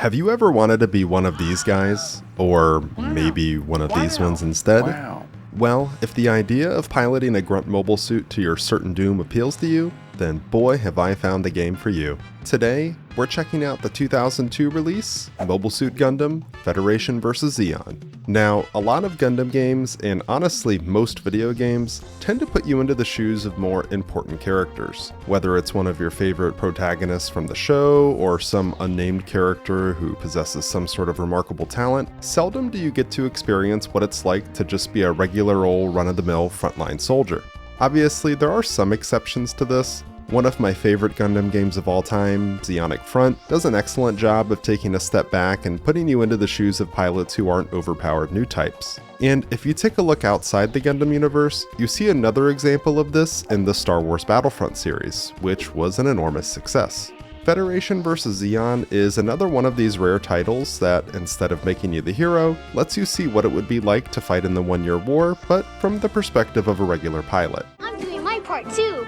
Have you ever wanted to be one of these guys? Or maybe one of these ones instead? Well, if the idea of piloting a grunt mobile suit to your certain doom appeals to you, then boy have I found the game for you. Today, we're checking out the 2002 release, Mobile Suit Gundam, Federation vs. Zeon. Now, a lot of Gundam games, and honestly most video games, tend to put you into the shoes of more important characters. Whether it's one of your favorite protagonists from the show, or some unnamed character who possesses some sort of remarkable talent, seldom do you get to experience what it's like to just be a regular old run-of-the-mill frontline soldier. Obviously, there are some exceptions to this. One of my favorite Gundam games of all time, Zeonic Front, does an excellent job of taking a step back and putting you into the shoes of pilots who aren't overpowered new types. And if you take a look outside the Gundam universe, you see another example of this in the Star Wars Battlefront series, which was an enormous success. Federation vs. Zeon is another one of these rare titles that, instead of making you the hero, lets you see what it would be like to fight in the one-year war, but from the perspective of a regular pilot. I'm doing my part too!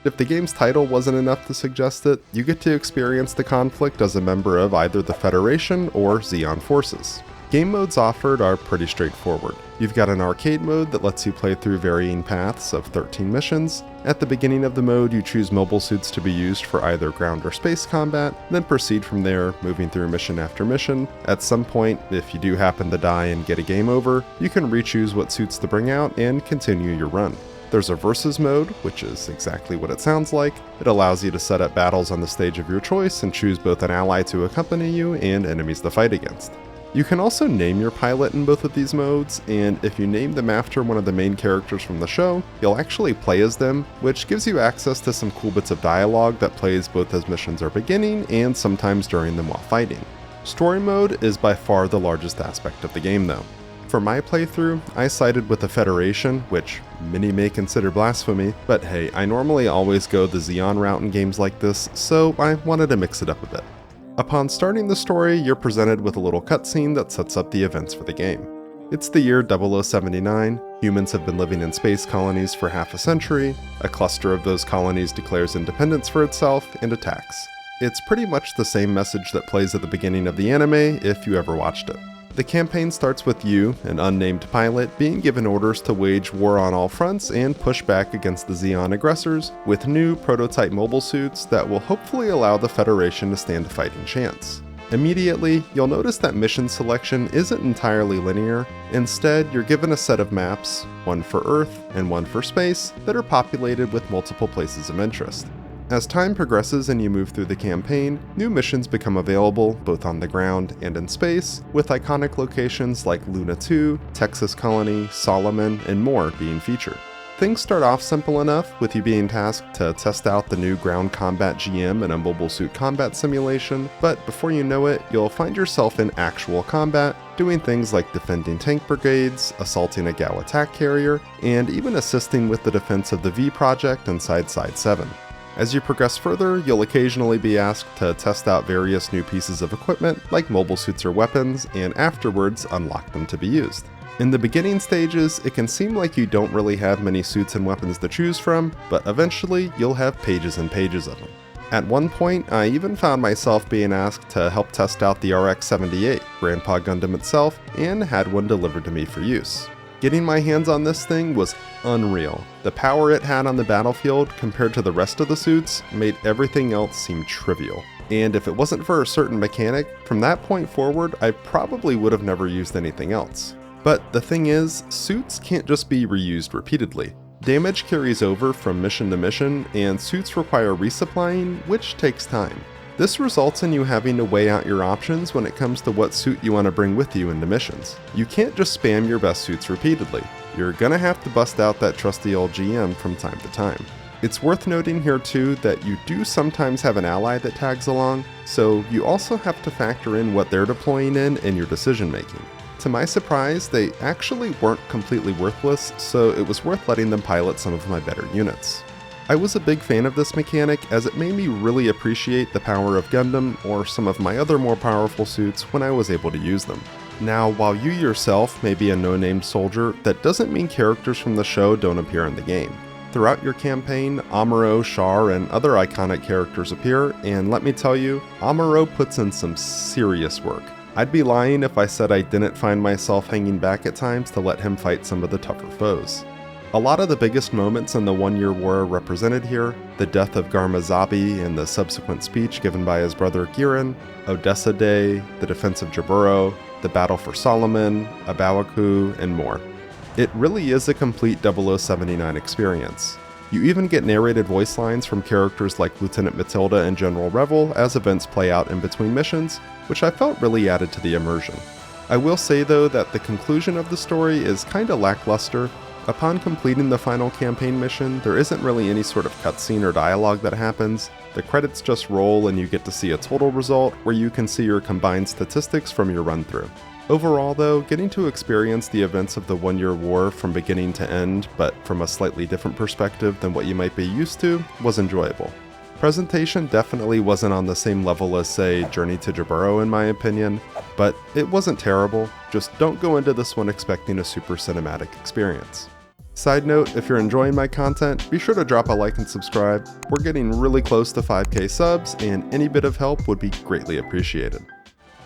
If the game's title wasn't enough to suggest it, you get to experience the conflict as a member of either the Federation or Zeon forces. Game modes offered are pretty straightforward. You've got an arcade mode that lets you play through varying paths of 13 missions. At the beginning of the mode, you choose mobile suits to be used for either ground or space combat, then proceed from there, moving through mission after mission. At some point, if you do happen to die and get a game over, you can re-choose what suits to bring out and continue your run. There's a versus mode, which is exactly what it sounds like. It allows you to set up battles on the stage of your choice and choose both an ally to accompany you and enemies to fight against. You can also name your pilot in both of these modes, and if you name them after one of the main characters from the show, you'll actually play as them, which gives you access to some cool bits of dialogue that plays both as missions are beginning and sometimes during them while fighting. Story mode is by far the largest aspect of the game though. For my playthrough, I sided with the Federation, which many may consider blasphemy, but hey, I normally always go the Zeon route in games like this, so I wanted to mix it up a bit. Upon starting the story, you're presented with a little cutscene that sets up the events for the game. It's the year 0079, humans have been living in space colonies for half a century, a cluster of those colonies declares independence for itself and attacks. It's pretty much the same message that plays at the beginning of the anime if you ever watched it. The campaign starts with you, an unnamed pilot, being given orders to wage war on all fronts and push back against the Zeon aggressors with new prototype mobile suits that will hopefully allow the Federation to stand a fighting chance. Immediately, you'll notice that mission selection isn't entirely linear. Instead, you're given a set of maps, one for Earth and one for space, that are populated with multiple places of interest. As time progresses and you move through the campaign, new missions become available both on the ground and in space, with iconic locations like Luna 2, Texas Colony, Solomon, and more being featured. Things start off simple enough, with you being tasked to test out the new ground combat GM in a mobile suit combat simulation, but before you know it, you'll find yourself in actual combat, doing things like defending tank brigades, assaulting a GAU attack carrier, and even assisting with the defense of the V project inside Side 7. As you progress further, you'll occasionally be asked to test out various new pieces of equipment, like mobile suits or weapons, and afterwards unlock them to be used. In the beginning stages, it can seem like you don't really have many suits and weapons to choose from, but eventually you'll have pages and pages of them. At one point, I even found myself being asked to help test out the RX-78, Grandpa Gundam itself, and had one delivered to me for use. Getting my hands on this thing was unreal. The power it had on the battlefield compared to the rest of the suits made everything else seem trivial. And if it wasn't for a certain mechanic, from that point forward, I probably would have never used anything else. But the thing is, suits can't just be reused repeatedly. Damage carries over from mission to mission, and suits require resupplying, which takes time. This results in you having to weigh out your options when it comes to what suit you want to bring with you into missions. You can't just spam your best suits repeatedly. You're gonna have to bust out that trusty old GM from time to time. It's worth noting here too that you do sometimes have an ally that tags along, so you also have to factor in what they're deploying in your decision making. To my surprise, they actually weren't completely worthless, so it was worth letting them pilot some of my better units. I was a big fan of this mechanic as it made me really appreciate the power of Gundam or some of my other more powerful suits when I was able to use them. Now, while you yourself may be a no-name soldier, that doesn't mean characters from the show don't appear in the game. Throughout your campaign, Amuro, Char, and other iconic characters appear, and let me tell you, Amuro puts in some serious work. I'd be lying if I said I didn't find myself hanging back at times to let him fight some of the tougher foes. A lot of the biggest moments in the One-Year War are represented here: the death of Garmazabi and the subsequent speech given by his brother Giran, Odessa Day, the defense of Jaburo, the battle for Solomon, Abawaku, and more. It really is a complete 0079 experience. You even get narrated voice lines from characters like Lieutenant Matilda and General Revel as events play out in between missions, which I felt really added to the immersion. I will say though that the conclusion of the story is kinda lackluster. Upon completing the final campaign mission, there isn't really any sort of cutscene or dialogue that happens. The credits just roll and you get to see a total result where you can see your combined statistics from your run-through. Overall though, getting to experience the events of the One-Year War from beginning to end, but from a slightly different perspective than what you might be used to, was enjoyable. Presentation definitely wasn't on the same level as, say, Journey to Jaburo in my opinion, but it wasn't terrible. Just don't go into this one expecting a super cinematic experience. Side note, if you're enjoying my content, be sure to drop a like and subscribe. We're getting really close to 5K subs, and any bit of help would be greatly appreciated.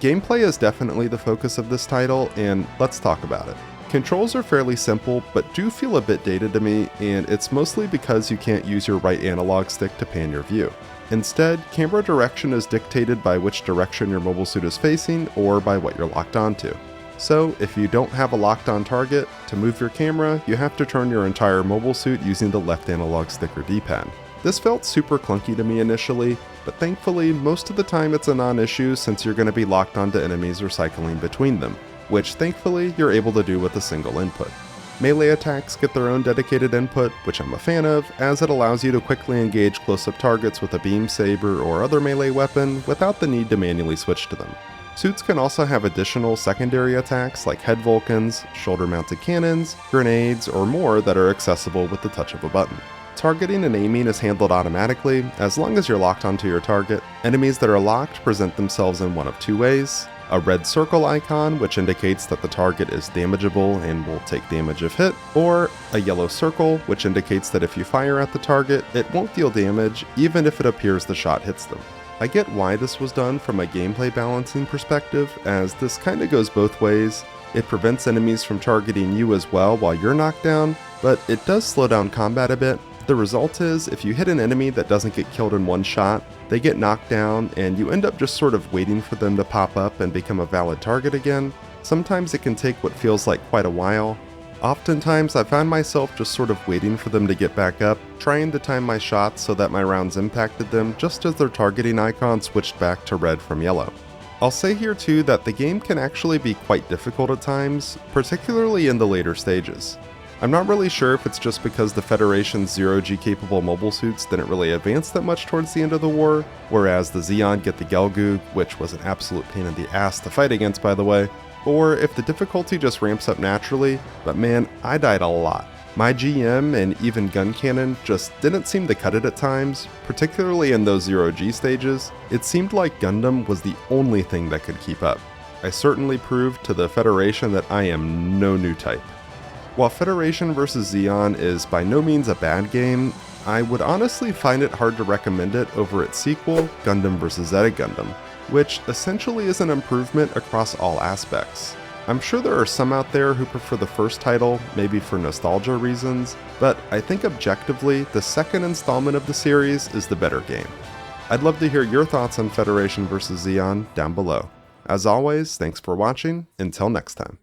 Gameplay is definitely the focus of this title, and let's talk about it. Controls are fairly simple, but do feel a bit dated to me, and it's mostly because you can't use your right analog stick to pan your view. Instead, camera direction is dictated by which direction your mobile suit is facing or by what you're locked onto. So, if you don't have a locked on target, to move your camera, you have to turn your entire mobile suit using the left analog stick or D-pad. This felt super clunky to me initially, but thankfully most of the time it's a non-issue since you're going to be locked onto enemies or cycling between them, which thankfully you're able to do with a single input. Melee attacks get their own dedicated input, which I'm a fan of, as it allows you to quickly engage close-up targets with a beam saber or other melee weapon without the need to manually switch to them. Suits can also have additional secondary attacks like head vulcans, shoulder-mounted cannons, grenades, or more that are accessible with the touch of a button. Targeting and aiming is handled automatically, as long as you're locked onto your target. Enemies that are locked present themselves in one of two ways: a red circle icon, which indicates that the target is damageable and will take damage if hit, or a yellow circle, which indicates that if you fire at the target, it won't deal damage even if it appears the shot hits them. I get why this was done from a gameplay balancing perspective, as this kinda goes both ways. It prevents enemies from targeting you as well while you're knocked down, but it does slow down combat a bit. The result is, if you hit an enemy that doesn't get killed in one shot, they get knocked down and you end up just sort of waiting for them to pop up and become a valid target again. Sometimes it can take what feels like quite a while. Oftentimes I find myself just sort of waiting for them to get back up, trying to time my shots so that my rounds impacted them just as their targeting icon switched back to red from yellow. I'll say here too that the game can actually be quite difficult at times, particularly in the later stages. I'm not really sure if it's just because the Federation's zero-G capable mobile suits didn't really advance that much towards the end of the war, whereas the Zeon get the Gelgoog, which was an absolute pain in the ass to fight against by the way, or if the difficulty just ramps up naturally, but man, I died a lot. My GM and even gun cannon just didn't seem to cut it at times, particularly in those zero-G stages. It seemed like Gundam was the only thing that could keep up. I certainly proved to the Federation that I am no new type. While Federation vs. Zeon is by no means a bad game, I would honestly find it hard to recommend it over its sequel, Gundam vs. Zeta Gundam, which essentially is an improvement across all aspects. I'm sure there are some out there who prefer the first title, maybe for nostalgia reasons, but I think objectively, the second installment of the series is the better game. I'd love to hear your thoughts on Federation vs. Zeon down below. As always, thanks for watching, until next time.